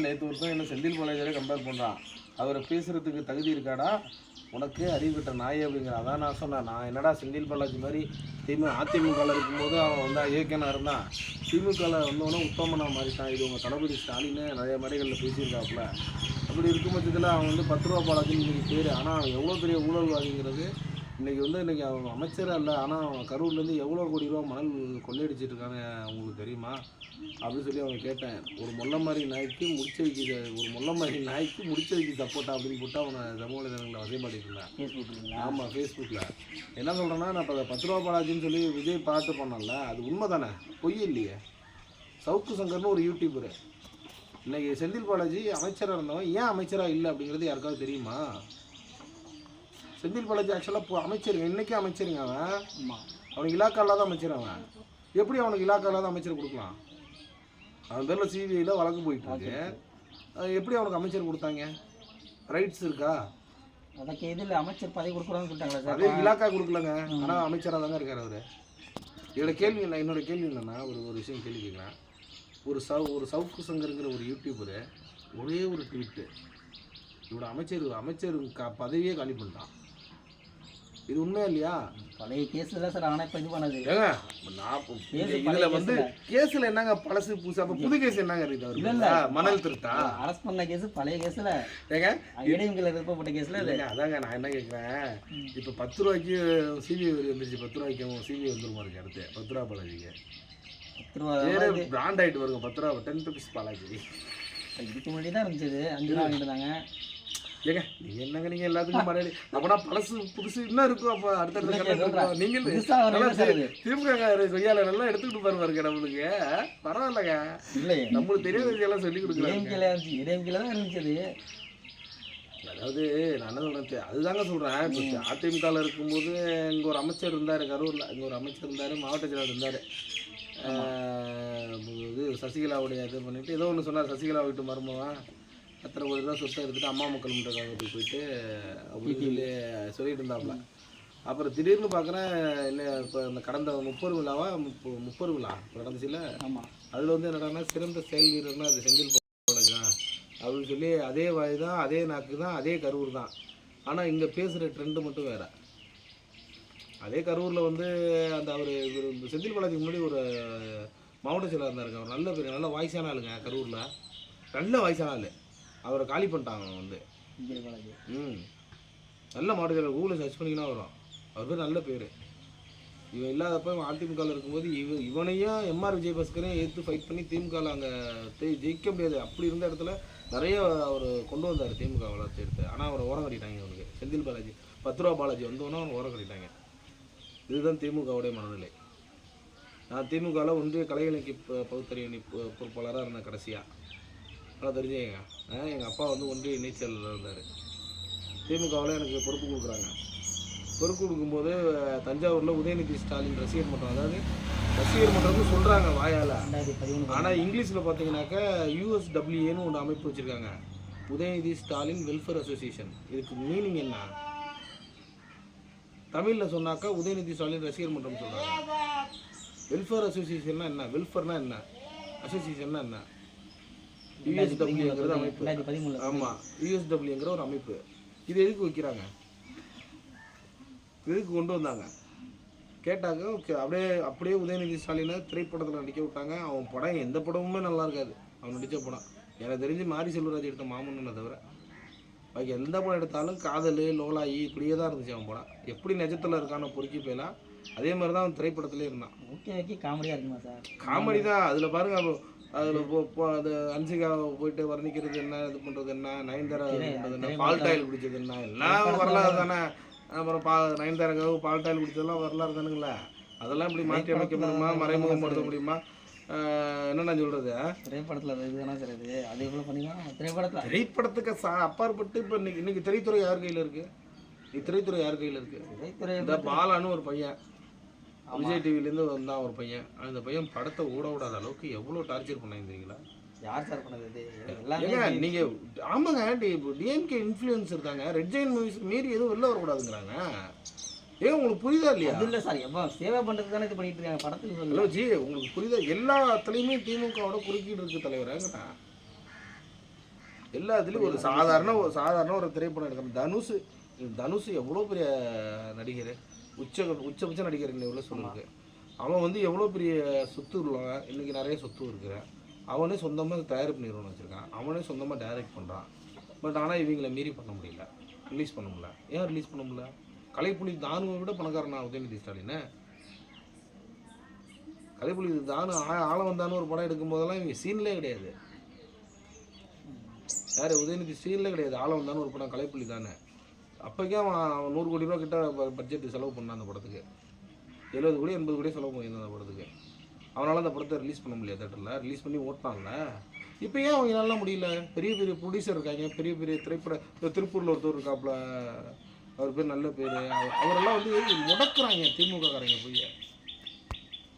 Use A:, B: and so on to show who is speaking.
A: நேற்று ஒருத்தன் என்ன செந்தில் பாலாஜியோட கம்பேர் பண்ணுறான். அவரை பேசுகிறதுக்கு தகுதி இருக்காடா, உனக்கு அறிவுகிட்ட நாயே அப்படிங்கிற. அதான் நான் சொன்னேன், நான் என்னடா செந்தில் பாலாஜி மாதிரி அதிமுகவில் இருக்கும்போது அவன் வந்து இயக்கனாக இருந்தான், திமுகவில் வந்தவொன்னே உத்தமனா மாறிட்டான். இது உங்கள் தளபதி ஸ்டாலின்னு நிறைய மேடைகளில் பேசியிருக்காப்புல. அப்படி இருக்கும் பட்சத்தில் அவன் வந்து 10 ரூபா பாலாஜின்னு இன்றைக்கி பேர். ஆனால் அவன் எவ்வளோ பெரிய ஊழல்வாதிங்கிறது இன்றைக்கி அவங்க அமைச்சராக இல்லை, ஆனால் அவன் கரூர்லேருந்து எவ்வளோ கோடி ரூபா மணல் கொள்ளையடிச்சிட்டு இருக்காங்க உங்களுக்கு தெரியுமா அப்படின்னு சொல்லி அவங்க கேட்டேன். ஒரு மொல்ல மாதிரி நாய்க்கு முடிச்ச வைக்க சப்போர்ட்டா அப்படின்னு போட்டு அவனை சமூக வலைதளங்களில் வசைப்பாடிட்டு இருந்தேன். ஆமாம், ஃபேஸ்புக்கில் என்ன சொல்கிறேன்னா, நான் இப்போ 10 ரூபா பாலாஜின்னு சொல்லி விஜய் பாட்டு பண்ணல, அது உண்மை தானே, பொய் இல்லையே. சவுக்கு சங்கர்னு ஒரு யூடியூபர், இன்றைக்கி செந்தில் பாலாஜி அமைச்சராக இருந்தவன் ஏன் அமைச்சராக இல்லை அப்படிங்கிறது யாருக்காவது தெரியுமா? செந்தில் பாலாஜி ஆக்சுவலாக அமைச்சருங்க, இன்றைக்கே அமைச்சருங்க. அவனுக்கு இலாக்கா இல்லாத அமைச்சர். அவன் எப்படி அவனுக்கு இலாக்கா இல்லாத அமைச்சர் கொடுக்கலாம்? அவன் பேரில் சிபிஐயில் வழக்கு போயிட்டு இருக்கு. எப்படி அவனுக்கு அமைச்சர் கொடுத்தாங்க? ரைட்ஸ் இருக்கா?
B: அதுக்கு இதில் அமைச்சர் பதவி கொடுக்குறான்னு சொல்லிட்டாங்களா சார்?
A: அதே இலாக்கா கொடுக்கலங்க, ஆனால் அமைச்சராக தாங்க இருக்கார் அவர். என்னோட கேள்வி என்னன்னா, ஒரு விஷயம் கேள்வி கேட்குறேன். ஒரு சவுக்கு சங்கருங்கிற ஒரு யூடியூபரு ஒரே ஒரு ட்வீட்டு இவரோட அமைச்சர் பதவியே காலி பண்ணிட்டான். இது உண்மையா இல்லையா?
B: பழைய கேஸில் தான் சார். ஆனால் இப்போ இது பண்ணது
A: ஏங்க, இதில் வந்து கேஸில் என்னங்க பழசு புதுசு, அப்போ புது கேஸ் என்னங்க இருக்குது? மணல் திருட்டா
B: அரெஸ்ட் பண்ண கேஸ் பழைய கேஸில் ஏங்க, இடைவெளியில் இருப்பப்பட்ட கேஸில் இல்லைங்க. அதாங்க
A: நான் என்ன கேட்குறேன், இப்போ 10 ரூபாய்க்கு சிபிஐ வரி வந்துருச்சு, 10 ரூபாய்க்கு சிபிஐ வந்துருமா இருக்கு அடுத்து 10 ரூபா பாலாஜிக்கு. 10 ரூபா பிராண்ட் ஆகிட்டு வருங்க, 10 ரூபா 10 ருபீஸ் பாலாஜி.
B: இதுக்கு முன்னாடி தான் இருந்துச்சு, 5 ரூபா வாங்கிட்டு இருந்தாங்க.
A: ஏங்க நீங்கள் என்னங்க, நீங்கள் எல்லாத்துக்கும் மறுபடி அப்போனா பழசு புதுசு இன்னும் இருக்கும். அப்போ அடுத்தடுத்த நீங்கள் திமுக கொய்யால நல்லா எடுத்துக்கிட்டு பாருங்க நம்மளுக்கு. பரவாயில்லங்க, இல்லை நம்மளுக்கு தெரியாத விஷயம்லாம் சொல்லி
B: கொடுக்குறாங்க. தான் இருந்துச்சு.
A: அதாவது நான் என்ன சொல்கிறேன், அதுதாங்க சொல்கிறேன். இப்போ அதிமுகவில் இருக்கும்போது இங்கே ஒரு அமைச்சர் இருந்தார், கரூரில் இங்கே ஒரு அமைச்சர் இருந்தார், மாவட்ட செயலாளர் இருந்தார். இது சசிகலாவுடைய இது பண்ணிவிட்டு ஏதோ ஒன்று சொன்னார், சசிகலா வீட்டு மருமவன் அத்தனை கோடி ரூபா சொத்தை எடுத்துகிட்டு அம்மா மக்கள் மன்றத்துக்கு போயிட்டு அப்படின்னு சொல்லி சொல்லிட்டு இருந்தாப்புல. அப்புறம் திடீர்னு பார்க்குறேன், இல்லை இப்போ இந்த கடந்த 30 விழாவா 30 விழா நடந்துச்சுல, அதில் வந்து என்னடான்னா சிறந்த செயல் வீரர்னா அது செந்தில் பாலாஜி தான் அப்படின்னு சொல்லி அதே வாய் தான், அதே நாக்கு தான், அதே கரூர் தான். ஆனால் இங்கே பேசுகிற ட்ரெண்டு மட்டும் வேறு. அதே கரூரில் வந்து அந்த அவர் செந்தில் பாலாஜிக்கு முன்னாடி ஒரு மாவட்ட செயலாளர் இருந்தாருங்க, அவர் நல்ல பேர், நல்ல வயசான ஆளுங்க கரூரில், நல்ல வயசான ஆள். அவரை காலி பண்ணிட்டாங்க வந்து. நல்ல மாவட்ட செயலாளர், கூகுளில் சர்ச் பண்ணிங்கன்னா வரும், அவர் பேர் நல்ல பேர். இவன் இல்லாதப்ப அதிமுகவில் இருக்கும்போது இவனையும் எம்ஆர் விஜயபாஸ்கரையும் எடுத்து ஃபைட் பண்ணி திமுகவில் அங்கே ஜெயிக்க முடியாது. அப்படி இருந்த இடத்துல நிறைய அவர் கொண்டு வந்தார் திமுக வளர்ச்சி எடுத்து. ஆனால் அவரை ஓரம் கட்டிட்டாங்க. அவனுக்கு செந்தில் பாலாஜி 10 ரூபா பாலாஜி வந்தோன்னா அவனை ஓரம் கட்டிட்டாங்க. இதுதான் திமுகவுடைய மனநிலை. நான் திமுகவில் ஒன்றிய கலைஞருக்கு பகுத்தறிவு பொறுப்பாளராக இருந்தேன் கடைசியாக. நல்லா தெரிஞ்சுங்க, எங்கள் அப்பா வந்து ஒன்றிய இணைச்சலில் இருந்தார். திமுகவில் எனக்கு பொறுப்பு கொடுக்குறாங்க. பொறுப்பு கொடுக்கும்போது தஞ்சாவூரில் உதயநிதி ஸ்டாலின் ரசிகர் மன்றம், அதாவது ரசிகர் மன்றம்னு சொல்கிறாங்க வாயால், ஆனால் இங்கிலீஷில் பார்த்தீங்கன்னாக்கா USWAன்னு ஒன்று அமைப்பு வச்சுருக்காங்க, உதயநிதி ஸ்டாலின் வெல்ஃபேர் அசோசியேஷன். இதுக்கு மீனிங் என்ன? தமிழில் சொன்னாக்கா உதயநிதி ஸ்டாலின் ரசிகர் மன்றம் சொல்கிறாங்க. வெல்ஃபேர் அசோசியேஷன்னா என்ன? வெல்ஃபேர்னா என்ன? அசோசியேஷன்னா என்ன? USWங்கிறது அமைப்பு. ஆமாம், USWங்கிற ஒரு அமைப்பு. இது எதுக்கு வைக்கிறாங்க, எதுக்கு கொண்டு வந்தாங்க கேட்டாங்க. அப்படியே உதயநிதி ஸ்டாலினை திரைப்படத்தில் நடிக்க விட்டாங்க. அவன் படம் எந்த படமுமே நல்லா இருக்காது, அவன் நடித்த படம். எனக்கு தெரிஞ்சு மாரி செல்வராஜ் எடுத்த மாமன்னனை தவிர பாக்கி எந்த படம் எடுத்தாலும் காதல் லோலாயி இப்படியே தான் இருந்துச்சு அவன் படம். எப்படி நிஜத்தில் இருக்கான பொறுக்கி போயலாம் அதே மாதிரி தான் அவன் திரைப்படத்துலேயே இருந்தான்.
B: காமெடியாக இருக்குமா சார்? காமெடி
A: தான். அதில் பாருங்க, அதில் அது அன்சிகா போயிட்டு வர்ணிக்கிறது என்ன, இது பண்ணுறது என்ன, நயன்தாரா பண்ணுறது என்ன, பால்டாயில் குடிச்சது என்ன, எல்லாம் வரலாறு தானே. அப்புறம் நயன்தாராவுக்கு பால்டாயில் குடிச்சதெல்லாம் வரலாறு தானுங்களே. அதெல்லாம் இப்படி மாற்றி அமைக்க முடியுமா, மறைமுகப்படுத்த முடியுமா? என்ன நான் சொல்கிறது,
B: திரைப்படத்தில் இதுதானா சார் இது? அது எவ்வளோ பண்ணிக்கலாம்
A: திரைப்படத்துக்கு அப்பாற்பட்டு. இப்போ இன்னைக்கு திரைத்துறை யார் கையில் இருக்குது? திரைத்துறை யார் கையில் இருக்குது? இந்த பாலான்னு ஒரு பையன் விஜய் டிவிலேருந்து வந்தான் ஒரு பையன். அந்த பையன் படத்தை ஓட விடாத அளவுக்கு எவ்வளோ டார்ச்சர் பண்ணாங்க.
B: யார் சார் பண்ணது?
A: நீங்கள் ஆமாங்க, டிஎம்கே இன்ஃப்ளூயன்ஸ் இருக்காங்க. ரெட் ஜெயின் மூவிஸ் மீறி எதுவும் வெளில வரக்கூடாதுங்கிறாங்க. ஏன் உங்களுக்கு புரியுதா இல்லையா?
B: இல்லை சார், எப்போ சேவை பண்ணுறது தானே இது பண்ணிட்டு இருக்காங்க படத்துக்கு.
A: ஹலோ ஜி, உங்களுக்கு புரியுதா? எல்லாத்துலேயுமே திமுகவோட குறுக்கீடு இருக்குது தலைவராங்கிறேன். எல்லாத்துலேயும் ஒரு சாதாரண ஒரு திரைப்படம் எடுக்கிறேன். தனுஷ் எவ்வளோ பெரிய நடிகர், உச்சபட்ச நடிகர் உள்ள சொல்லிருக்கு. அவன் வந்து எவ்வளோ பெரிய சொத்து உள்ளவன், இன்றைக்கி நிறைய சொத்து இருக்கிறான். அவனே சொந்தமாக தயாரிப்பு நிறுவனம் வச்சுருக்கான், அவனே சொந்தமாக டைரக்ட் பண்ணுறான். பட் ஆனால் இவங்களை மீறி பண்ண முடியல, ரிலீஸ் பண்ண முடியல. ஏன் ரிலீஸ் பண்ண முடியல? கலைப்புலி தானுவை விட பணக்காரனா உதயநிதி ஸ்டாலின். கலைப்புலி தானு ஆளவந்தானு ஒரு படம் எடுக்கும்போதெல்லாம் இவங்க சீன்லே கிடையாது. யார் உதயநிதி சீன்லே கிடையாது. ஆளவந்தானு ஒரு படம் கலைப்புலி தானே. அப்போக்கே அவன் 100 கோடி ரூபா கிட்ட பட்ஜெட் செலவு பண்ணான் அந்த படத்துக்கு. 70 கோடி 80 கோடி செலவு பண்ணியிருந்தான் அந்த படத்துக்கு. அவனால் அந்த படத்தை ரிலீஸ் பண்ண முடியாது, தேட்டரில் ரிலீஸ் பண்ணி ஓட்டினான்ல. இப்போ ஏன் அவங்களால முடியல? பெரிய பெரிய ப்ரொடியூசர் இருக்காங்க, பெரிய பெரிய திரைப்பட திருப்பூரில் ஒருத்தர் இருக்காப்புல, அவர் பேர் நல்ல பேர், அவரெல்லாம் வந்து முடக்குறாங்க திமுக காரங்க போய்.